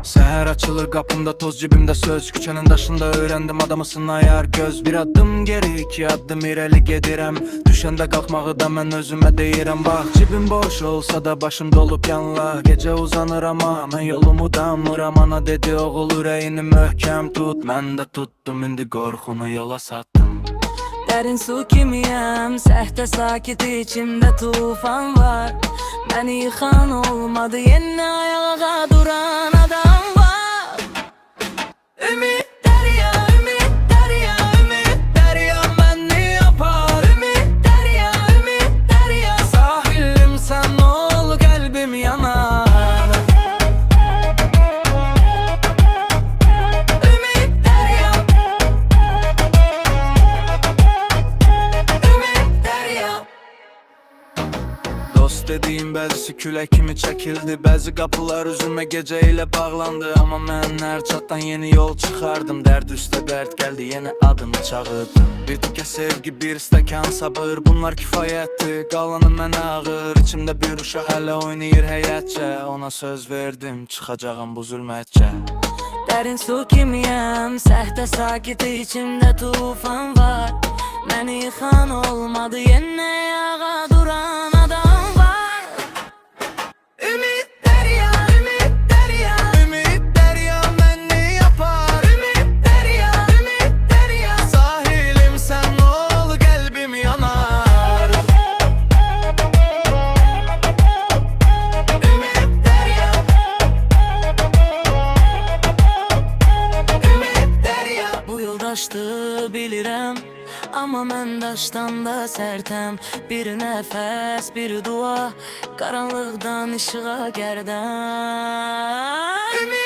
Seher açılır kapımda toz, cibimde söz. Küçenin daşında öğrendim adamısın ayar göz. Bir adım geri, iki adım irəli gedirəm. Düşəndə qalxmağı da mən özümə deyirəm. Bax, cibim boş olsa da başım dolub yanlar. Gecə uzanır ama mən yolumu damıram. Ana dedi oğul ürəyini möhkəm tut. Mən də tuttum, indi qorxunu yola sattım. Derin su kimiyəm, səhdə sakit içimdə tufan var. Beni yıkan olmadı, yeni ayağa duran adam var. Ümit derya, ümit derya, ümit derya beni yapar. Ümit derya, ümit derya, Sahilim sen ol, kalbim yanar. ümit derya, ümit derya. Dost dediğim bəzisi külək kimi çəkildi. Bəzi qapılar üzümə gecə ilə bağlandı. Amma mən hər çatdan yeni yol çıxardım. Dərd üstə dərd gəldi, yeni adımı çağırdım. Bir tikə sevgi, bir stəkan sabır, bunlar kifayətdir. Qalanı mənə ağır, içimdə bir uşaq hələ oynayır həyətcə. Ona söz verdim, çıxacağım bu zülmətcə. Derin su kimiyəm, səhdə sakit içimdə tufan var. Beni yıkan olmadı, yeni ayağa duran adam var. Ümit derya, ümit derya, Ümit derya beni yapar. ümit derya, ümit derya. Sahilim sen ol, kalbim yanar. Ümit derya, ümit derya. Bu yoldaşdı bilirəm, amma mən daşdan da sərtəm. Bir nəfəs, bir dua, qaranlıqdan işığa gərdəm. Ümit